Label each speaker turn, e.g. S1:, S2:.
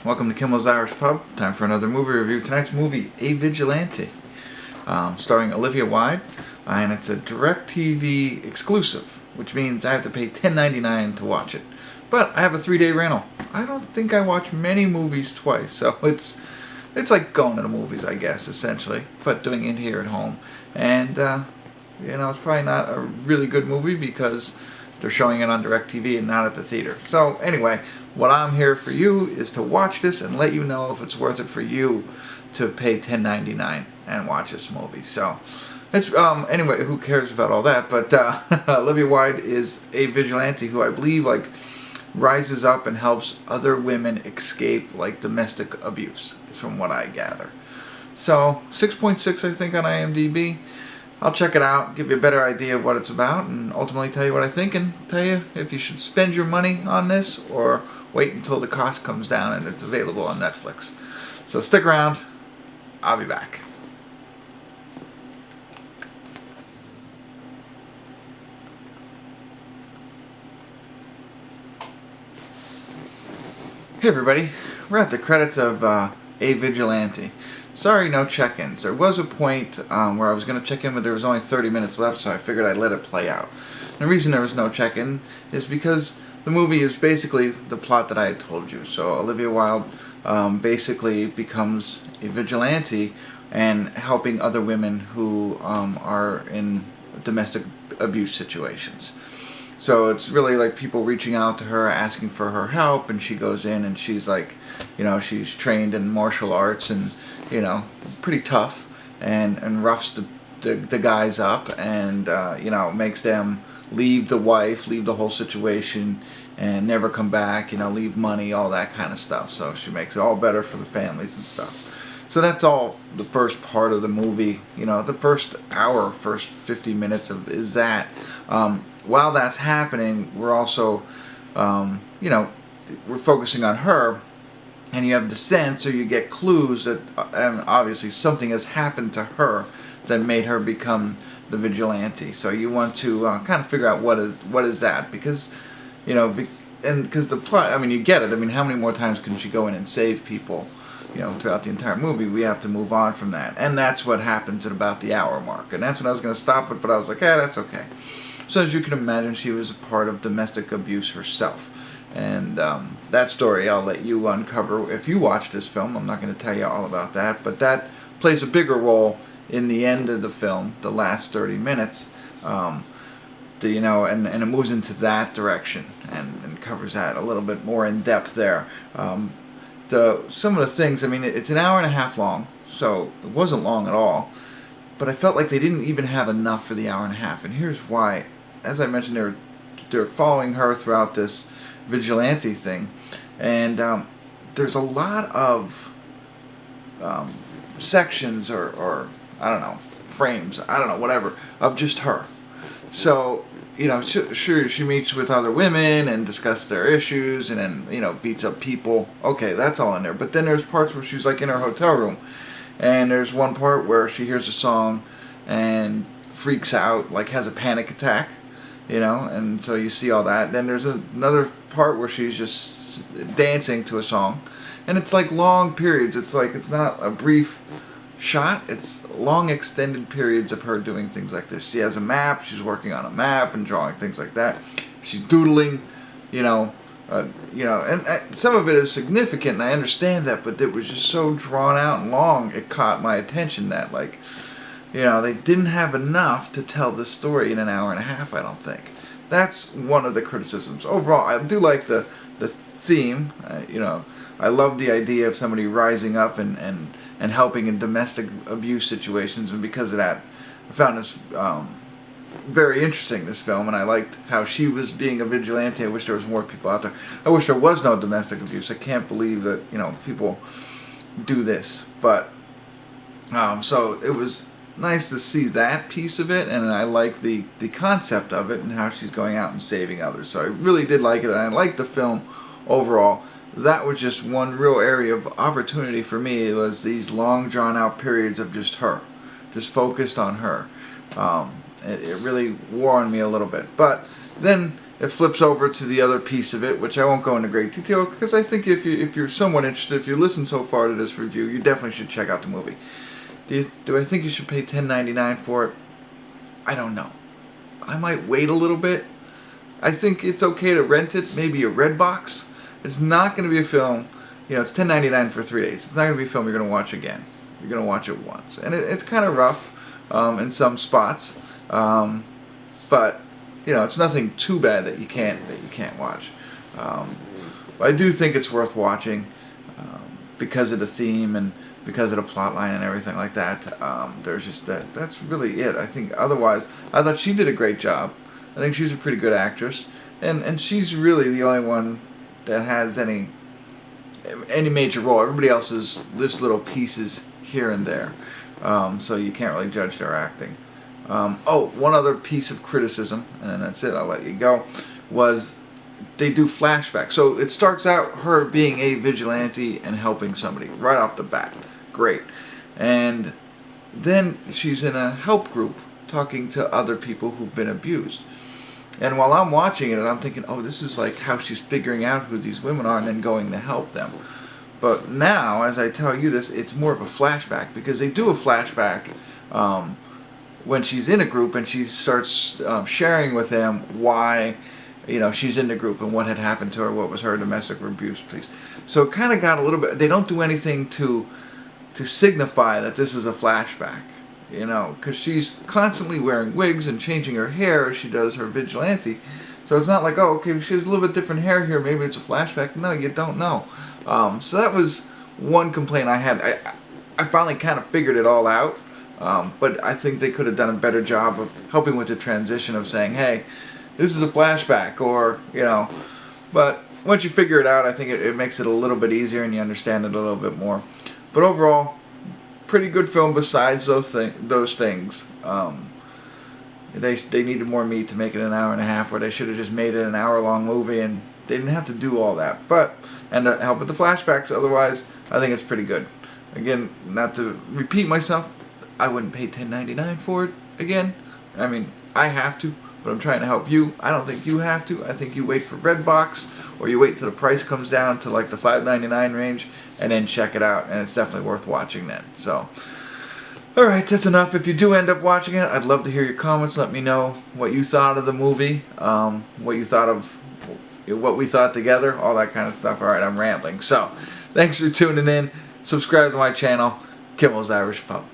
S1: welcome to Kimmel's Irish Pub. Time for another movie review. Tonight's movie, A Vigilante, starring Olivia Wilde, and it's a DirecTV exclusive, which means I have to pay $10.99 to watch it. But I have a 3-day rental. I don't think I watch many movies twice, so it's like going to the movies, I guess, essentially, but doing it here at home. And it's probably not a really good movie because they're showing it on DirecTV and not at the theater. So anyway, what I'm here for you is to watch this and let you know if it's worth it for you to pay $10.99 and watch this movie. So it's anyway, who cares about all that? But Olivia Wilde is a vigilante who I believe rises up and helps other women escape domestic abuse, from what I gather. So 6.6 I think on IMDb. I'll check it out, give you a better idea of what it's about, and ultimately tell you what I think and tell you if you should spend your money on this or wait until the cost comes down and it's available on Netflix. So stick around. I'll be back. Hey everybody, we're at the credits of A Vigilante. Sorry, no check-ins. There was a point where I was going to check in, but there was only 30 minutes left, so I figured I'd let it play out. And the reason there was no check-in is because the movie is basically the plot that I had told you. So Olivia Wilde basically becomes a vigilante and helping other women who are in domestic abuse situations. So it's really like people reaching out to her, asking for her help, and she goes in and she's she's trained in martial arts and, pretty tough and roughs the guys up and, makes them leave the wife, leave the whole situation and never come back, leave money, all that kind of stuff. So she makes it all better for the families and stuff. So that's all the first part of the movie, the first hour, first 50 minutes is that. While that's happening, we're also, we're focusing on her, and you have the sense or you get clues that obviously something has happened to her that made her become the vigilante. So you want to kind of figure out what is that, because, because the plot, you get it. How many more times can she go in and save people, throughout the entire movie? We have to move on from that. And that's what happens at about the hour mark. And that's when I was going to stop it, but I was like, that's okay. So as you can imagine, she was a part of domestic abuse herself. And that story I'll let you uncover if you watch this film. I'm not going to tell you all about that. But that plays a bigger role in the end of the film, the last 30 minutes. And it moves into that direction and covers that a little bit more in depth there. Some of the things, it's an hour and a half long, so it wasn't long at all. But I felt like they didn't even have enough for the hour and a half. And here's why. As I mentioned, they're following her throughout this vigilante thing. And there's a lot of sections or I don't know, frames, I don't know, whatever, of just her. So, sure, she meets with other women and discusses their issues and then, beats up people. Okay, that's all in there. But then there's parts where she's in her hotel room. And there's one part where she hears a song and freaks out, has a panic attack, and so you see all that. Then there's another part where she's just dancing to a song, and it's long periods. It's not a brief shot, it's long extended periods of her doing things like this. She has a map, she's working on a map and drawing things like that. She's doodling, and some of it is significant, and I understand that, but it was just so drawn out and long, it caught my attention that, they didn't have enough to tell this story in an hour and a half, I don't think. That's one of the criticisms. Overall, I do like the theme. I love the idea of somebody rising up and helping in domestic abuse situations, and because of that, I found this very interesting, this film, and I liked how she was being a vigilante. I wish there was more people out there. I wish there was no domestic abuse. I can't believe that people do this, but so it was nice to see that piece of it, and I like the concept of it and how she's going out and saving others. So I really did like it, and I liked the film overall. That was just one real area of opportunity for me. It was these long drawn out periods of just her, just focused on her. It really wore on me a little bit. But then it flips over to the other piece of it, which I won't go into great detail, because I think if you're somewhat interested, if you listen so far to this review, you definitely should check out the movie. Do I think you should pay $10.99 for it? I don't know. I might wait a little bit. I think it's okay to rent it, maybe a Redbox. It's not going to be a film, it's $10.99 for 3 days. It's not going to be a film you're going to watch again. You're going to watch it once. And it's kind of rough in some spots, but it's nothing too bad that you can't watch. But I do think it's worth watching because of the theme and because of the plot line and everything like that. There's just that's really it. I think otherwise, I thought she did a great job. I think she's a pretty good actress, and she's really the only one that has any major role. Everybody else is just little pieces here and there, so you can't really judge their acting. One other piece of criticism, and then that's it, I'll let you go, was they do flashbacks. So it starts out her being a vigilante and helping somebody right off the bat. Great. And then she's in a help group talking to other people who've been abused. And while I'm watching it, I'm thinking, oh, this is like how she's figuring out who these women are and then going to help them. But now, as I tell you this, it's more of a flashback, because they do a flashback when she's in a group and she starts sharing with them why she's in the group and what had happened to her, what was her domestic abuse piece. So it kind of got a little bit, they don't do anything to signify that this is a flashback, because she's constantly wearing wigs and changing her hair as she does her vigilante. So it's not like, oh, okay, she has a little bit different hair here, maybe it's a flashback. No, you don't know. So that was one complaint I had. I finally kind of figured it all out, but I think they could have done a better job of helping with the transition of saying, hey, this is a flashback, or, but once you figure it out, I think it makes it a little bit easier and you understand it a little bit more. But overall, pretty good film besides those things. They needed more meat to make it an hour and a half, where they should have just made it an hour-long movie, and they didn't have to do all that. And to help with the flashbacks, otherwise, I think it's pretty good. Again, not to repeat myself, I wouldn't pay $10.99 for it again. I mean, I have to, but I'm trying to help you. I don't think you have to. I think you wait for Redbox, or you wait till the price comes down to like the $5.99 range, and then check it out, and it's definitely worth watching then. So, alright, that's enough. If you do end up watching it, I'd love to hear your comments. Let me know what you thought of the movie, what you thought of what we thought together, all that kind of stuff. Alright, I'm rambling. So, thanks for tuning in. Subscribe to my channel, Kimmel's Irish Pub.